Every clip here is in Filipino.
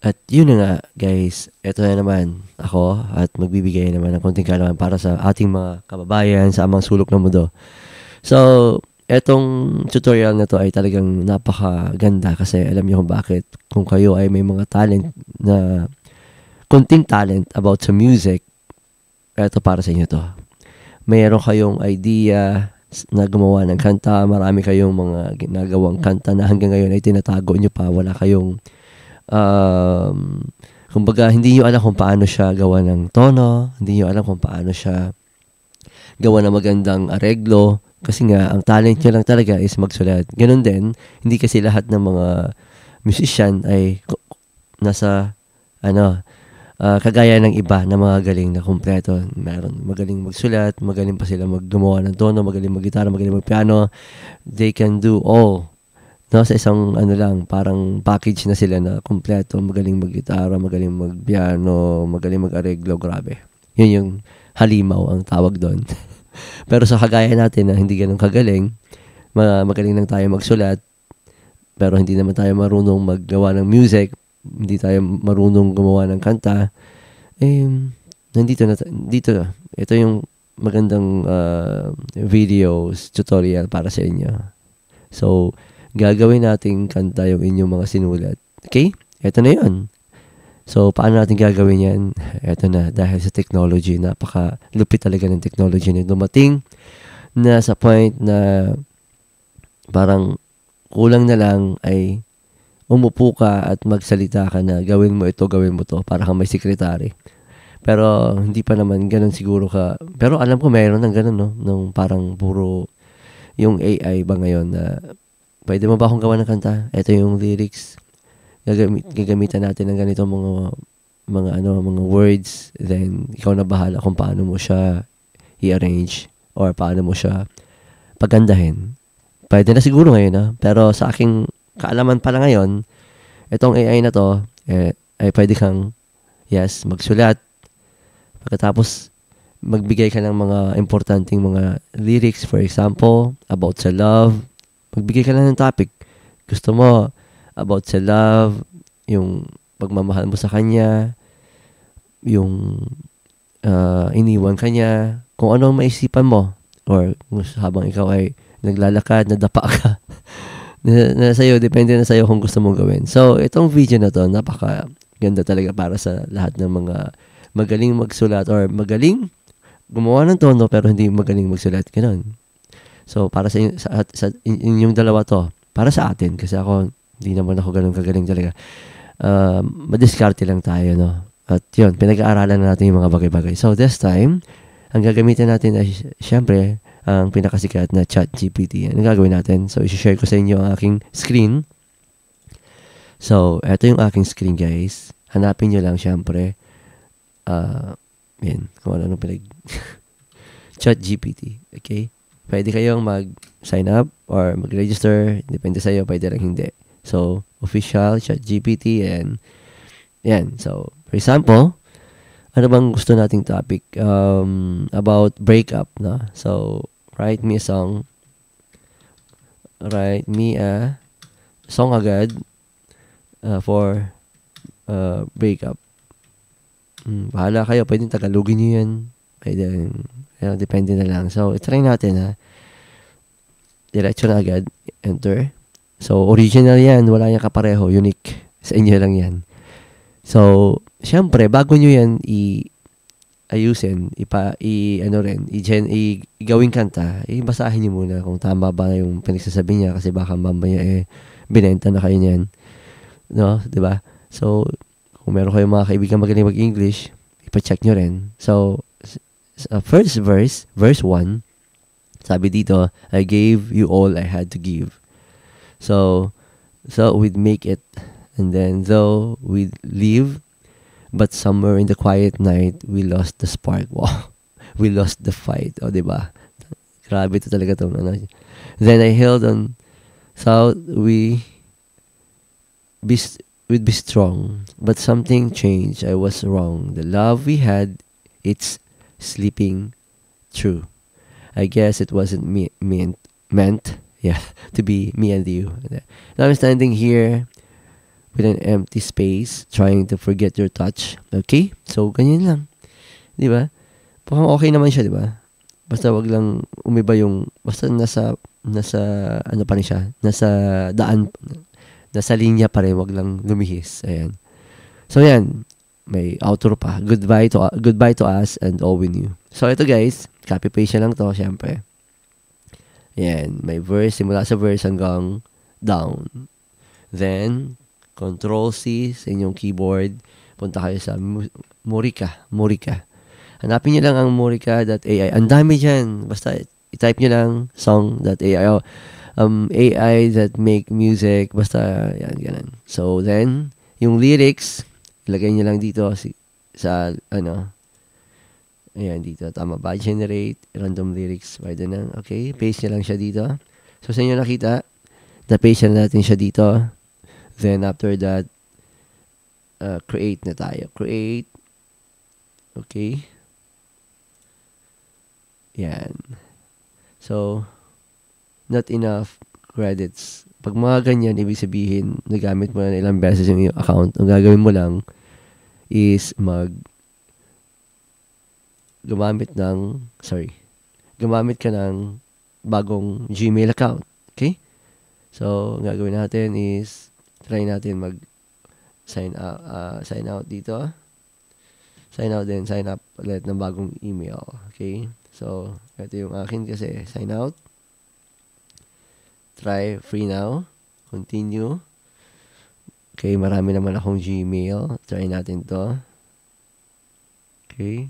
At yun na nga, guys. Ito na naman ako at magbibigay naman ng konting kaalaman para sa ating mga kababayan sa amang sulok ng mundo. So, etong tutorial na to ay talagang napakaganda kasi alam niyo kung bakit. Kung kayo ay may mga talent na konting talent about sa music, eto para sa inyo to. Mayroon kayong idea na gumawa ng kanta, marami kayong mga ginagawang kanta na hanggang ngayon ay tinatago nyo pa, wala kayong kumbaga hindi nyo alam kung paano siya gawa ng tono, hindi nyo alam kung paano siya gawa ng magandang areglo, kasi nga ang talent nyo lang talaga is magsulat. Ganun din, hindi kasi lahat ng mga musician ay nasa kagaya ng iba na mga galing na kumpleto. Meron magaling magsulat, magaling pa sila maggumawa ng tono, magaling mag-gitara, magaling mag-piano. They can do all. No, sa isang lang, parang package na sila na kumpleto, magaling mag-gitara, magaling mag-piano, magaling mag-areglo, grabe. Yun yung halimaw ang tawag doon. Pero sa kagaya natin na hindi ganun kagaling, magaling lang tayo magsulat, pero hindi naman tayo marunong maggawa ng music, hindi tayo marunong gumawa ng kanta, ito yung magandang videos, tutorial para sa inyo. So, gagawin nating kanta yung inyong mga sinulat. Okay? Ito na yun. So, paano natin gagawin yan? Ito na, dahil sa technology, napaka-lupit talaga ng technology na dumating na sa point na parang kulang na lang ay umupo ka at magsalita ka na gawin mo ito, gawin mo to, para kang may sekretary. Pero hindi pa naman ganun siguro ka. Pero alam ko mayroon ng ganun, no? Nung parang puro yung AI ba ngayon na pwede mo ba akong gawa ng kanta? Ito yung lyrics. Gagamitan natin ng ganito mga words. Then, ikaw na bahala kung paano mo siya i-arrange or paano mo siya pagandahin. Pwede na siguro ngayon, ha? Pero sa aking kaalaman pala ngayon, itong AI na to, ay pwede kang, magsulat. Pagkatapos, magbigay ka ng mga importanteng mga lyrics, for example, about sa love. Magbigay ka lang ng topic. Gusto mo about sa love, yung pagmamahal mo sa kanya, yung iniwan ka niya, kung ano ang maisipan mo. Or habang ikaw ay naglalakad, nadapa ka. na sa'yo, depende na sa'yo kung gusto mong gawin. So, itong video na to, napaka ganda talaga para sa lahat ng mga magaling magsulat or magaling gumawa ng tono pero hindi magaling magsulat. Ganun. So, para sa inyong dalawa to, para sa atin, kasi ako, hindi naman ako ganun kagaling talaga. Madiskarte lang tayo, no? At yun, pinag-aaralan na natin yung mga bagay-bagay. So, this time, ang gagamitin natin ay, syempre, ang pinakasikat na ChatGPT. Ano gagawin natin? So, isi-share ko sa inyo ang aking screen. So, eto yung aking screen, guys. Hanapin nyo lang, syempre. Yan, kung ano ChatGPT, okay? Pwede kayong mag-sign up or mag-register. Depende sa'yo, pwede lang hindi. So, official, ChatGPT, and yan. So, for example, ano bang gusto nating topic? About breakup, no? So, write me a song. Write me a song agad for breakup. Bahala kayo. Pwedeng Tagalogin nyo yan. Pwede, depende na lang. So, try natin, ha. Diretso na agad. Enter. So, original yan. Wala niyang kapareho. Unique. Sa inyo lang yan. So, syempre, bago nyo yan ayusin, gawing kanta, basahin nyo muna kung tama ba yung pinagsasabi niya kasi baka mamaya binenta na kayo niyan. No? Diba? So, kung meron kayong mga kaibigan magaling mag-English, ipacheck nyo rin. So, first verse 1, sabi dito, I gave you all I had to give. So we'd make it, and then though we'd leave, but somewhere in the quiet night, we lost the spark. Wow. We lost the fight. O, diba? Grabe ito talaga itong Then I held on, thought we'd be strong, but something changed. I was wrong. The love we had, it's sleeping through. I guess it wasn't meant to be me and you. Now I'm standing here with an empty space, trying to forget your touch. Okay? So, ganyan lang. Di ba? Parang okay naman siya, di ba? Basta wag lang umiba yung, basta nasa ano pa rin siya, nasa daan, nasa linya pa rin, wag lang lumihis. Ayan. So, yan. May outro pa. Goodbye to us and all we knew. So, ito guys, copy-paste lang to, syempre. Yan. May verse, simula sa verse hanggang down. Then, Control-C sa inyong keyboard. Punta kayo sa Murica. Hanapin nyo lang ang Murica.ai. Ang dami dyan. Basta, i-type nyo lang song.ai. AI that make music. Basta, yan, ganun. So, then, yung lyrics, ilagay nyo lang dito sa ayan, dito. Tama ba? Generate, random lyrics. Pwede na. Okay, paste nyo lang siya dito. So, sa inyo nakita, na-paste na natin siya dito. Then, after that, create na tayo. Create. Okay. Yan. So, not enough credits. Pag mga ganyan, ibig sabihin, nagamit mo na ilang beses yung iyong account. Ang gagawin mo lang is gumamit ka ng bagong Gmail account. Okay? So, ang gagawin natin is, try natin sign out dito. Sign out then sign up ulit ng bagong email. Okay? So, ito yung akin kasi. Sign out. Try free now. Continue. Okay, marami naman akong Gmail. Try natin to. Okay.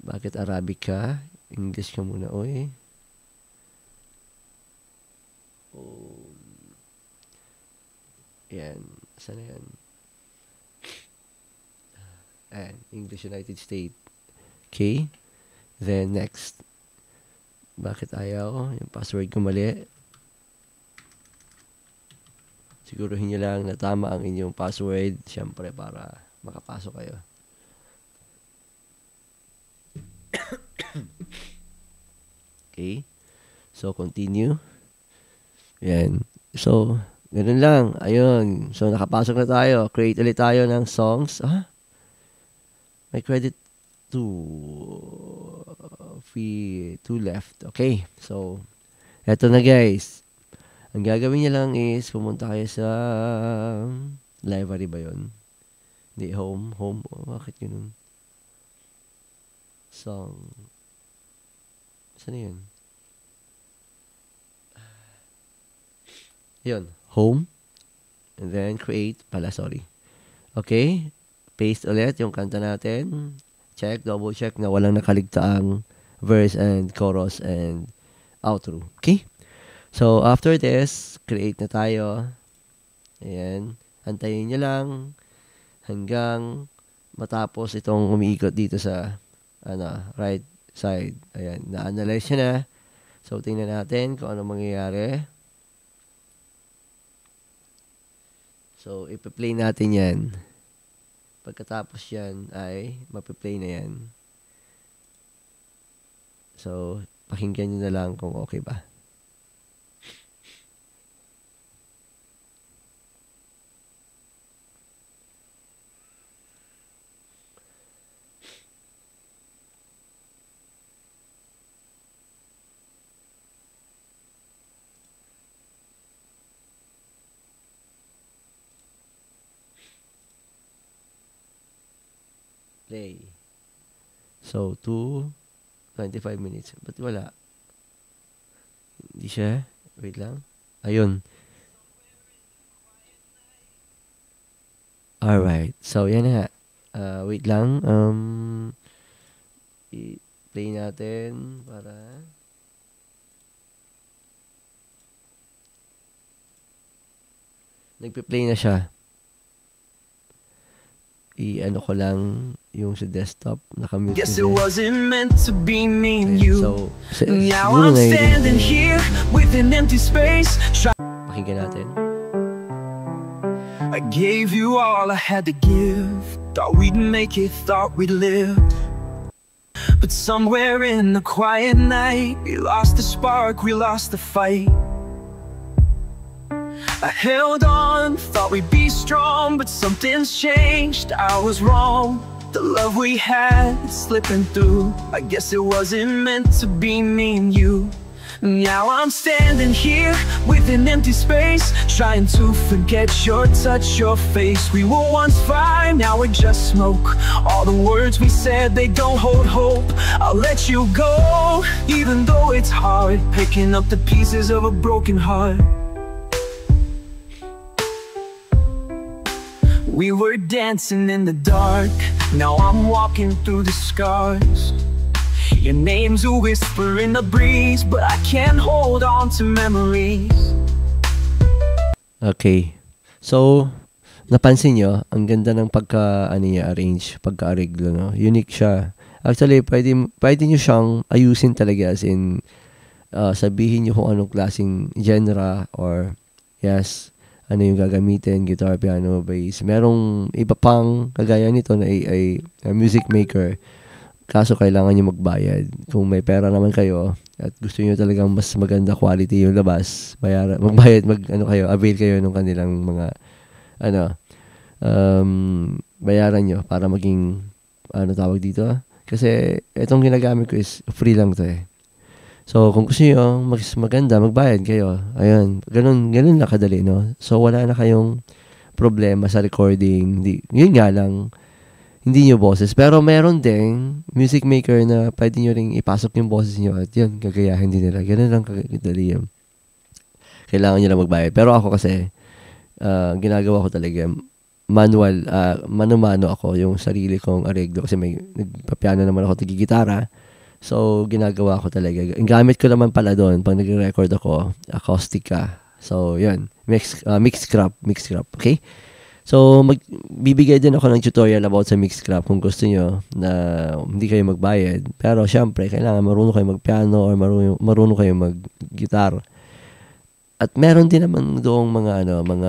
Bakit Arabic ka? English ka muna, oy. Yan. Saan yan? English United States. Okay. Then, next. Bakit ayaw? Yung password ko mali. Siguruhin nyo lang na tama ang inyong password. Siyempre, para makapasok kayo. Okay. So, continue. Yan. So, ganun lang. Ayun. So, nakapasok na tayo. Create ulit tayo ng songs. May credit 2 left. Okay. So, eto na guys. Ang gagawin niya lang is pumunta kayo sa library ba yun? Hindi, home. Bakit yun? Song. Saan yun? Yun. Home. And then create pala, sorry. Okay. Paste ulit yung kanta natin. Check, double check na walang nakaligtaang verse and chorus and outro. Okay? So, after this, create na tayo. Ayan. Antayin nyo lang hanggang matapos itong umiikot dito sa right side. Ayan. Na-analyze nyo na. So, tingnan natin kung ano mangyayari. So, ipi-play natin yan. Pagkatapos yan ay mapi-play na yan. So, pakinggan nyo na lang kung okay ba. Play. So, 25 minutes. Ba't wala? Hindi siya. Wait lang. Ayun. Alright. So, yan na. Wait lang. I-play natin para... Nagpe-play na siya. I-ano ko lang yung sa desktop. Nakamute Guess it wasn't meant to be me and you. So, now I'm standing here with an empty space. Pakinggan natin. I gave you all I had to give. Thought we'd make it, thought we'd live. But somewhere in the quiet night, we lost the spark, we lost the fight. I held on, thought we'd be strong, but something's changed, I was wrong. The love we had, it's slipping through. I guess it wasn't meant to be me and you. Now I'm standing here with an empty space, trying to forget your touch, your face. We were once fine, now we're just smoke. All the words we said, they don't hold hope. I'll let you go, even though it's hard, picking up the pieces of a broken heart. We were dancing in the dark, now I'm walking through the scars. Your name's a whisper in the breeze, but I can't hold on to memories. Okay. So, napansin nyo, ang ganda ng pagka-arrange, pagka-areglo, no? Unique siya. Actually, pwede nyo siyang ayusin talaga, as in, sabihin nyo kung anong klaseng genre, or, yes, ano yung gagamitin, guitar, piano, bass. Merong iba pang kagaya nito na ay music maker. Kaso kailangan nyo magbayad. Kung may pera naman kayo at gusto nyo talagang mas maganda quality yung labas, magbayad, avail kayo ng kanilang mga bayaran nyo para maging tawag dito. Kasi itong ginagamit ko is free lang to eh. So kung gusto nyo mas maganda, magbayad kayo. Ayun, ganun na kadali, no? So wala na kayong problema sa recording. Yun nga lang, hindi nyo boses. Pero meron ding music maker na pwede nyo ring ipasok yung boses nyo at yun, gagayahin din nila. Ganun lang kadali yun. Kailangan nyo lang magbayad. Pero ako kasi, ginagawa ko talaga, mano-mano ako yung sarili kong areglo kasi may nagpapiano naman ako, tigigitara. So, ginagawa ko talaga. Ang gamit ko naman pala doon, pag nag-record ako, acoustica. So, yun. Mixcrap. Okay? So, bibigay din ako ng tutorial about sa Mixcrap kung gusto nyo na hindi kayo magbayad. Pero, syempre, kailangan marunong kayo magpiano or marunong kayo mag-gitar. At meron din naman doong mga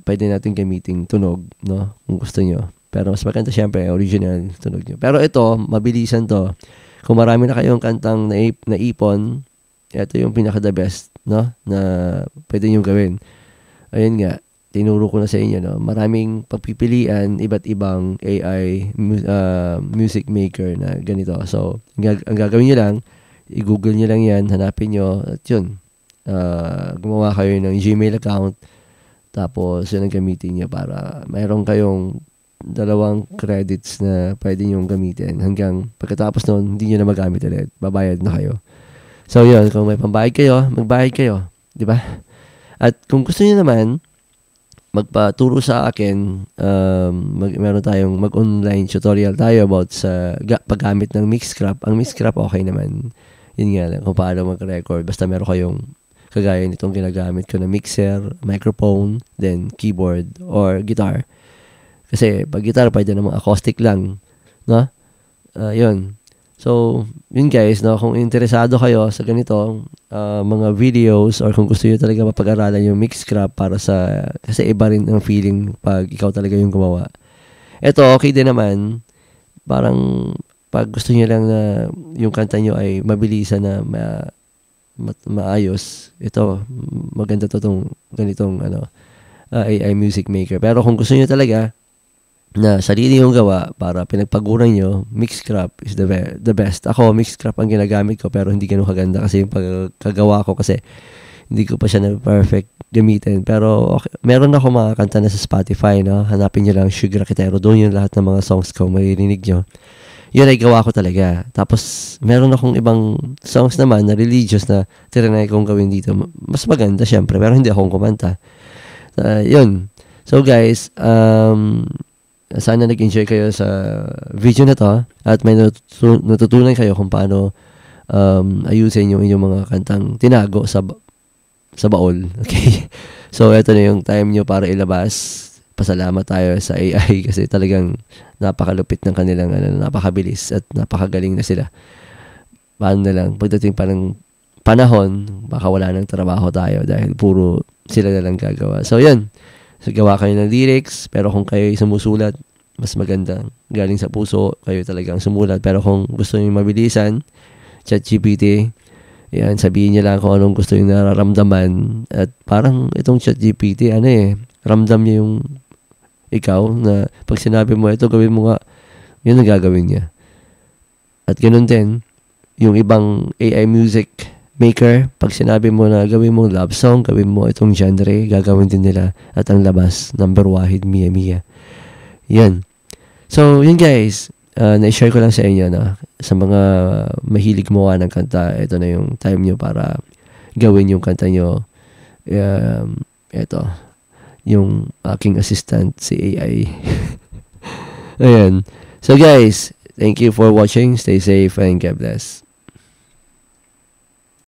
pwede natin gamiting tunog, no? Kung gusto nyo. Pero mas maganda, syempre, original tunog nyo. Pero ito, mabilisan to. Kung marami na kayong kantang naipon, ito yung pinaka-the best, no? Na pwede nyo gawin. Ayun nga. Tinuro ko na sa inyo, no? Maraming pagpipilian, iba't ibang AI music maker na ganito. So, ang gagawin nyo lang, i-google nyo lang yan, hanapin nyo, at yun, gumawa kayo ng Gmail account, tapos yun ang gamitin nyo para mayroon kayong 2 credits na pwede nyo gamitin. Hanggang pagkatapos nun, hindi nyo na magamit ulit. Babayad na kayo. So, yun, kung may pambayad kayo, magbayad kayo. Diba? At kung gusto nyo naman, magpaturo sa akin, meron tayong mag-online tutorial tayo about sa paggamit ng Mixcrap. Ang Mixcrap okay naman. Yun nga lang, kung paano mag-record. Basta meron kayong kagaya nitong ginagamit ko na mixer, microphone, then keyboard or guitar. Kasi pag guitar, pwede namang acoustic lang. No? Yun. So, yun guys, no, kung interesado kayo sa ganito, mga videos or kung gusto nyo talaga mapag-aralan yung Mixcrap para kasi iba rin ang feeling pag ikaw talaga yung gumawa. Ito, okay din naman. Parang, pag gusto nyo lang na yung kanta nyo ay mabilisan na maayos, ito, maganda to tong ganitong AI music maker. Pero kung gusto nyo talaga na sarili yung gawa para pinagpaguran nyo, Mixcrap is the best. Ako, Mixcrap ang ginagamit ko pero hindi ganun kaganda kasi yung pagkagawa ko kasi hindi ko pa siya na perfect gamitin. Pero okay, meron ako mga kanta na sa Spotify, no? Hanapin nyo lang Sugar Kitero. Doon yung lahat ng mga songs ko, maririnig nyo. Yun ay gawa ko talaga. Tapos, meron akong ibang songs naman na religious na tirinay kong gawin dito. Mas maganda, syempre, pero hindi akong kumanta. Yun. So, guys, sana nag-enjoy kayo sa video na to at may natutunan kayo kung paano ayusin yung inyong mga kantang tinago sa baol. Okay? So, ito na yung time nyo para ilabas. Pasalamat tayo sa AI kasi talagang napakalupit ng kanilang napakabilis at napakagaling na sila. Paano na lang, pagdating pa ng panahon, baka wala ng trabaho tayo dahil puro sila na lang gagawa. So, yun. So, gawa kayo ng lyrics, pero kung kayo sumusulat, mas maganda. Galing sa puso, kayo talagang sumulat. Pero kung gusto nyo mabilisan, ChatGPT, Yan, sabihin niya lang kung anong gusto yung nararamdaman. At parang itong ChatGPT, ramdam niya yung ikaw na pag sinabi mo, ito gawin mo nga, yun ang gagawin niya. At ganun din, yung ibang AI music maker, pag sinabi mo na gawin mo love song, gawin mo itong genre, gagawin din nila. At ang labas, number wahid, Mia Mia. Yan. So, yun guys, na-share ko lang sa inyo na sa mga mahilig gumawa ng kanta, ito na yung time nyo para gawin yung kanta nyo. Ito, yung aking assistant, si AI. Ayan. So guys, thank you for watching. Stay safe and God bless.